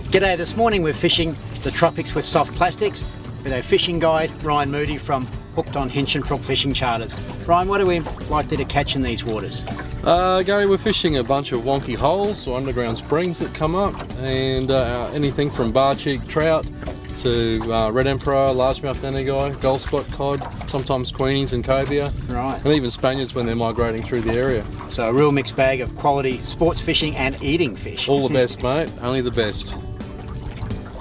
G'day, this morning we're fishing the tropics with soft plastics with our fishing guide Ryan Moody from Hooked on Hinchinbrook Fishing Charters. Ryan, what are we likely to catch in these waters? Gary, we're fishing a bunch of wonky holes or underground springs that come up, and anything from bar cheek trout to red emperor, largemouth nannygai, gold spot cod, sometimes queenies and cobia, Right. and even Spaniards when they're migrating through the area. So a real mixed bag of quality sports fishing and eating fish. All the best, mate, only the best.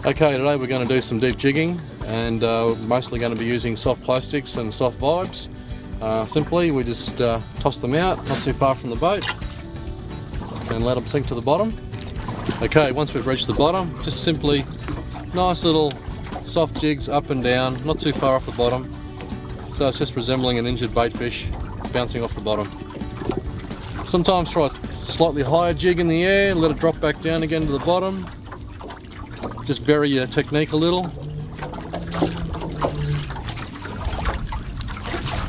Okay, today we're going to do some deep jigging, and mostly going to be using soft plastics and soft vibes. Simply, we just toss them out, not too far from the boat, and let them sink to the bottom. Okay, once we've reached the bottom, just simply nice little soft jigs up and down, not too far off the bottom. So it's just resembling an injured bait fish bouncing off the bottom. Sometimes try a slightly higher jig in the air, let it drop back down again to the bottom. Just vary your technique a little.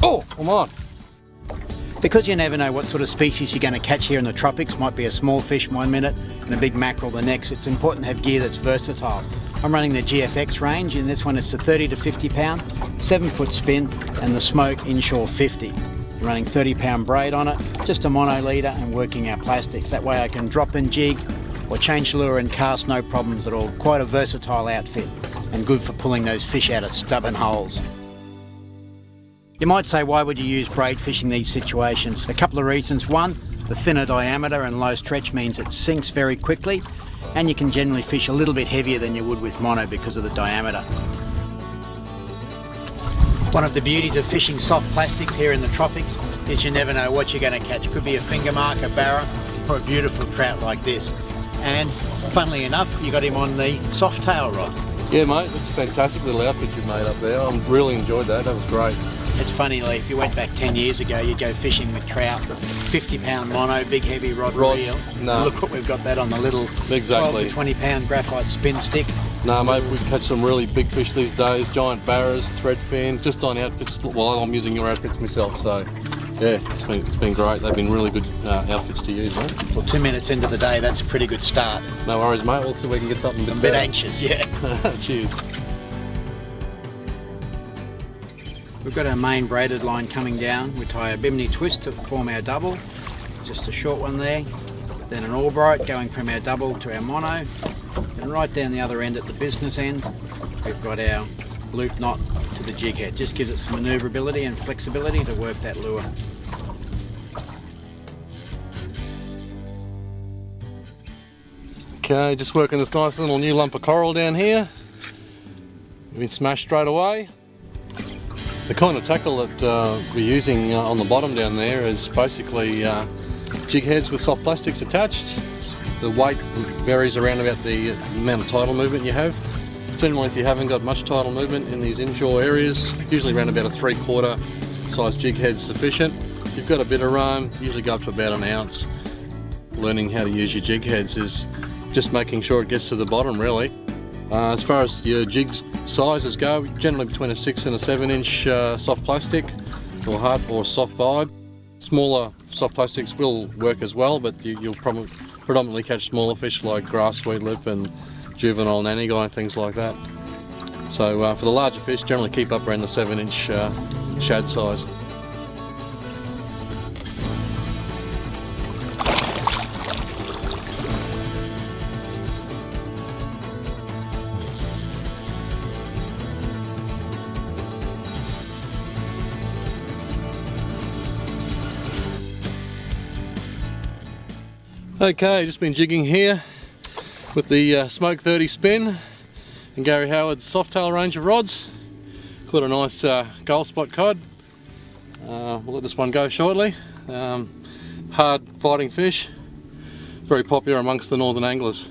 Oh, I'm on. Because you never know what sort of species you're going to catch here in the tropics, might be a small fish 1 minute and a big mackerel the next, it's important to have gear that's versatile. I'm running the GFX range. In this one it's a 30 to 50 pound, 7-foot spin, and the Smoke Inshore 50. I'm running 30-pound braid on it, just a mono leader, and working our plastics. That way I can drop and jig or change lure and cast, no problems at all. Quite a versatile outfit and good for pulling those fish out of stubborn holes. You might say, why would you use braid fish in these situations? A couple of reasons. One, the thinner diameter and low stretch means it sinks very quickly, and you can generally fish a little bit heavier than you would with mono because of the diameter. One of the beauties of fishing soft plastics here in the tropics is you never know what you're going to catch. Could be a finger mark, a barra, or a beautiful trout like this. And funnily enough, you got him on the soft tail rod. Yeah, mate, it's a fantastic little outfit you've made up there. I really enjoyed that. That was great. It's funny, Lee, if you went back 10 years ago, you'd go fishing with trout, 50-pound mono, big heavy rod reel. No. Look what we've got that on the little Exactly. 12 to 20-pound graphite spin stick. No, mate, we catch some really big fish these days, giant barras, threadfin, just on outfits. Well, I'm using your outfits myself, so yeah, it's been great. They've been really good outfits to use, mate. Well, 2 minutes into the day, that's a pretty good start. No worries, mate. We'll see if we can get something A bit anxious, yeah. Cheers. We've got our main braided line coming down. We tie a bimini twist to form our double, just a short one there, then an Albright going from our double to our mono, and right down the other end at the business end we've got our loop knot to the jig head. Just gives it some manoeuvrability and flexibility to work that lure. Okay, just working this nice little new lump of coral down here. We've been smashed straight away. The kind of tackle that we're using on the bottom down there is basically jig heads with soft plastics attached. The weight varies around about the amount of tidal movement you have. Generally, if you haven't got much tidal movement in these inshore areas, usually around about a 3/4 size jig head's sufficient. If you've got a bit of run, usually go up to about an ounce. Learning how to use your jig heads is just making sure it gets to the bottom, really. As far as your jigs sizes go, generally between a 6 and a 7-inch soft plastic or hard or soft vibe. Smaller soft plastics will work as well, but you'll probably predominantly catch smaller fish like grass sweet lip and juvenile nannygai and things like that. So for the larger fish, generally keep up around the 7-inch shad size. Okay, just been jigging here with the Smoke 30 spin and Gary Howard's soft tail range of rods. Caught a nice gold spot cod. We'll let this one go shortly. Hard fighting fish, very popular amongst the northern anglers.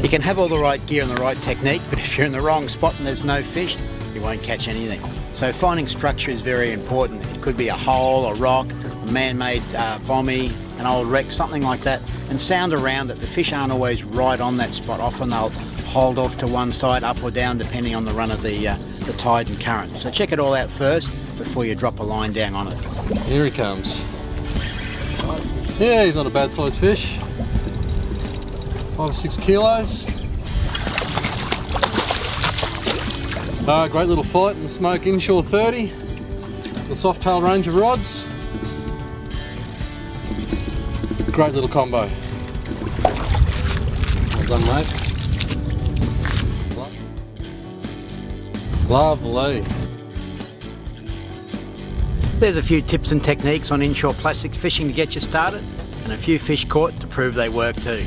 You can have all the right gear and the right technique, but if you're in the wrong spot and there's no fish, you won't catch anything. So finding structure is very important. It could be a hole, a rock, a man-made bommy, an old wreck, something like that, and sound around it. The fish aren't always right on that spot. Often they'll hold off to one side, up or down, depending on the run of the the tide and current. So check it all out first before you drop a line down on it. Here he comes. Yeah, he's not a bad sized fish. 5 or 6 kilos. Great little fight in the Smoke Inshore 30. The soft tail range of rods. Great little combo. Well done, mate. Lovely. There's a few tips and techniques on inshore plastics fishing to get you started, and a few fish caught to prove they work too.